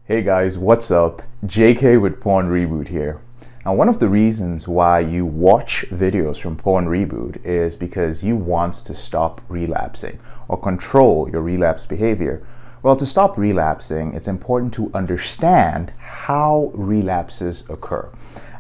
Hey guys, what's up? JK with Porn Reboot here. Now, one of the reasons why you watch videos from Porn Reboot is because you want to stop relapsing or control your relapse behavior. Well, to stop relapsing, it's important to understand how relapses occur.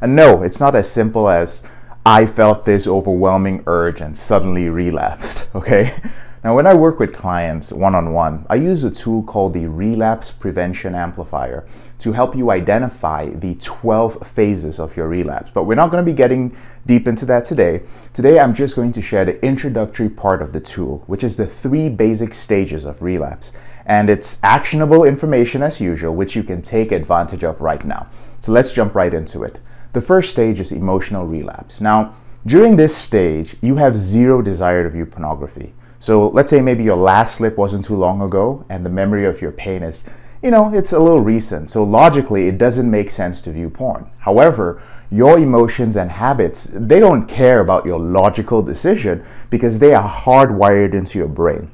And no, it's not as simple as I felt this overwhelming urge and suddenly relapsed, okay? Now, when I work with clients one-on-one, I use a tool called the Relapse Prevention Amplifier to help you identify the 12 phases of your relapse. But we're not going to be getting deep into that today. Today, I'm just going to share the introductory part of the tool, which is the 3 basic stages of relapse. And it's actionable information as usual, which you can take advantage of right now. So let's jump right into it. The first stage is emotional relapse. Now, during this stage, you have zero desire to view pornography. So let's say maybe your last slip wasn't too long ago and the memory of your pain is, it's a little recent. So logically, it doesn't make sense to view porn. However, your emotions and habits, they don't care about your logical decision because they are hardwired into your brain.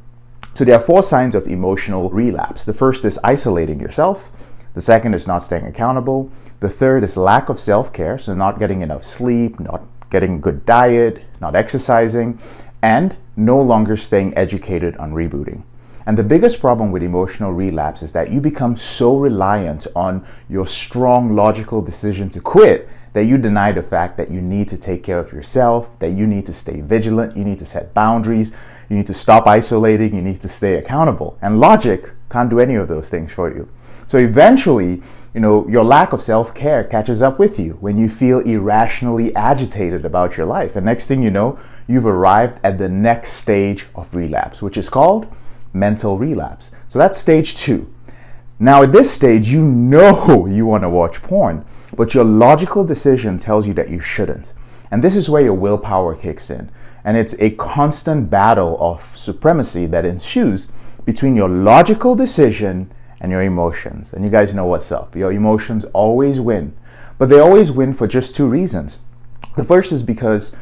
So there are 4 signs of emotional relapse. The first is isolating yourself. The second is not staying accountable. The third is lack of self-care, so not getting enough sleep, not getting good diet, not exercising, and no longer staying educated on rebooting. And the biggest problem with emotional relapse is that you become so reliant on your strong logical decision to quit that you deny the fact that you need to take care of yourself, that you need to stay vigilant, you need to set boundaries, you need to stop isolating, you need to stay accountable. And logic can't do any of those things for you. So eventually, your lack of self-care catches up with you when you feel irrationally agitated about your life. And next thing you know, you've arrived at the next stage of relapse, which is called mental relapse. So that's stage 2. Now, at this stage, you know you want to watch porn, but your logical decision tells you that you shouldn't. And this is where your willpower kicks in. And it's a constant battle of supremacy that ensues between your logical decision and your emotions. And you guys know what's up. Your emotions always win. But they always win for just 2 reasons. The first is because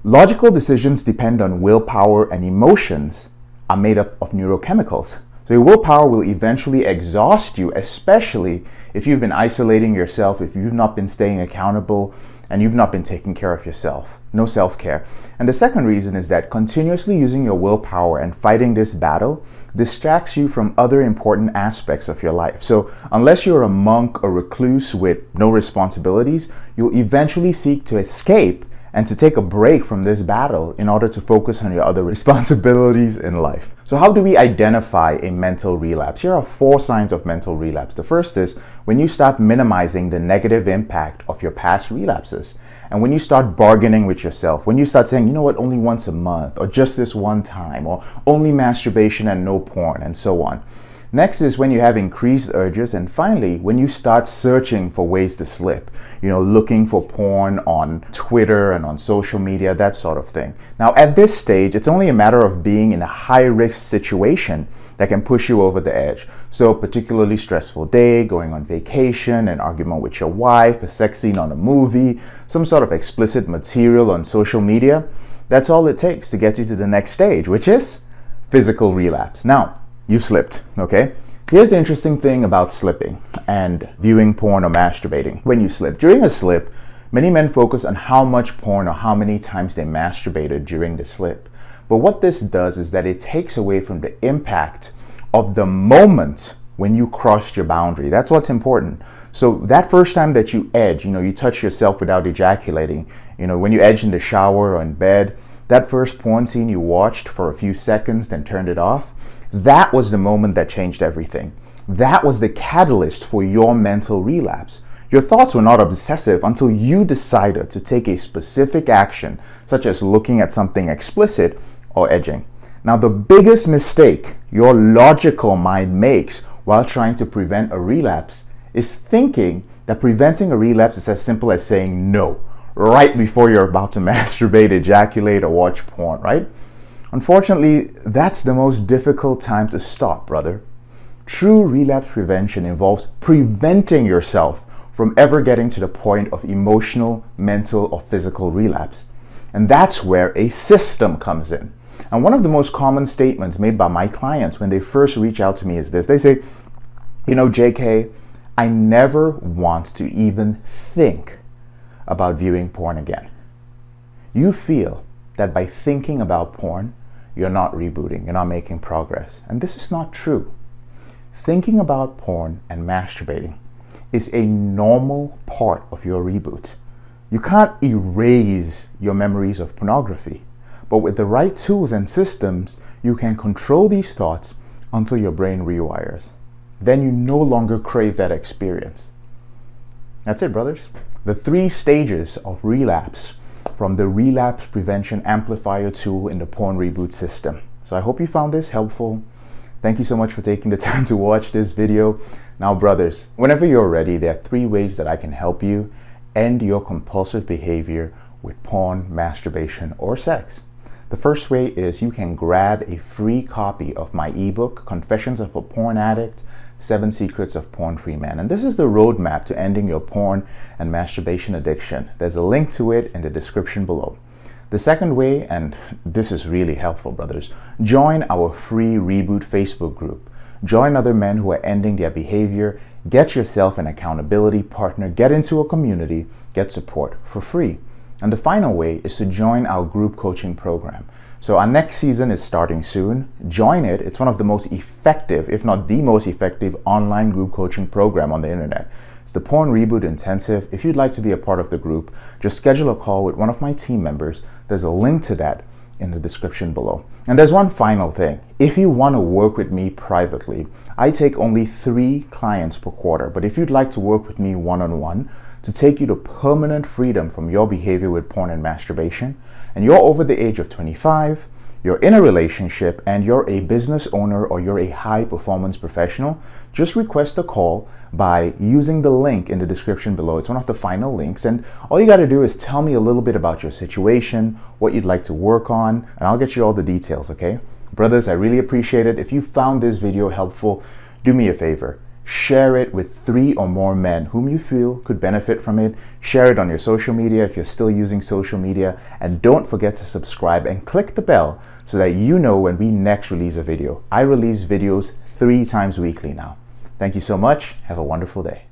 logical decisions depend on willpower, and emotions are made up of neurochemicals. So your willpower will eventually exhaust you, especially if you've been isolating yourself, if you've not been staying accountable, and you've not been taking care of yourself. No self-care. And the second reason is that continuously using your willpower and fighting this battle distracts you from other important aspects of your life. So unless you're a monk or recluse with no responsibilities, you'll eventually seek to escape and to take a break from this battle in order to focus on your other responsibilities in life. So how do we identify a mental relapse? Here are 4 signs of mental relapse. The first is when you start minimizing the negative impact of your past relapses. And when you start bargaining with yourself, when you start saying, you know what, only once a month, or just this one time, or only masturbation and no porn, and so on. Next is when you have increased urges, and finally, when you start searching for ways to slip, looking for porn on Twitter and on social media, that sort of thing. Now, at this stage, it's only a matter of being in a high-risk situation that can push you over the edge. So, particularly stressful day, going on vacation, an argument with your wife, a sex scene on a movie, some sort of explicit material on social media, that's all it takes to get you to the next stage, which is physical relapse. Now, you've slipped, okay? Here's the interesting thing about slipping and viewing porn or masturbating. When you slip, during a slip, many men focus on how much porn or how many times they masturbated during the slip. But what this does is that it takes away from the impact of the moment when you crossed your boundary. That's what's important. So that first time that you edge, you touch yourself without ejaculating, when you edge in the shower or in bed, that first porn scene you watched for a few seconds, then turned it off, that was the moment that changed everything. That was the catalyst for your mental relapse. Your thoughts were not obsessive until you decided to take a specific action, such as looking at something explicit or edging. Now, the biggest mistake your logical mind makes while trying to prevent a relapse is thinking that preventing a relapse is as simple as saying no right before you're about to masturbate, ejaculate, or watch porn, right? Unfortunately, that's the most difficult time to stop, brother. True relapse prevention involves preventing yourself from ever getting to the point of emotional, mental, or physical relapse. And that's where a system comes in. And one of the most common statements made by my clients when they first reach out to me is this. They say, JK, I never want to even think about viewing porn again. You feel that by thinking about porn, you're not rebooting, you're not making progress. And this is not true. Thinking about porn and masturbating is a normal part of your reboot. You can't erase your memories of pornography, but with the right tools and systems, you can control these thoughts until your brain rewires. Then you no longer crave that experience. That's it, brothers. The 3 stages of relapse from the Relapse Prevention Amplifier tool in the Porn Reboot system. So I hope you found this helpful. Thank you so much for taking the time to watch this video. Now, brothers, whenever you're ready, there are 3 ways that I can help you end your compulsive behavior with porn, masturbation, or sex. The first way is you can grab a free copy of my ebook, Confessions of a Porn Addict, 7 Secrets of Porn-Free Men. And this is the roadmap to ending your porn and masturbation addiction. There's a link to it in the description below. The second way, and this is really helpful, brothers, join our free Reboot Facebook group. Join other men who are ending their behavior. Get yourself an accountability partner. Get into a community. Get support for free. And the final way is to join our group coaching program. So our next season is starting soon. Join it. It's one of the most effective, if not the most effective, online group coaching program on the internet. It's the Porn Reboot Intensive. If you'd like to be a part of the group, just schedule a call with one of my team members. There's a link to that in the description below. And there's one final thing. If you want to work with me privately, I take only 3 clients per quarter. But if you'd like to work with me one-on-one to take you to permanent freedom from your behavior with porn and masturbation, and you're over the age of 25, you're in a relationship, and you're a business owner or you're a high performance professional, just request a call by using the link in the description below. It's one of the final links, and all you got to do is tell me a little bit about your situation, what you'd like to work on, and I'll get you all the details, okay? Brothers, I really appreciate it. If you found this video helpful, do me a favor. Share it with 3 or more men whom you feel could benefit from it. Share it on your social media if you're still using social media. And don't forget to subscribe and click the bell so that you know when we next release a video. I release videos 3 times weekly now. Thank you so much. Have a wonderful day.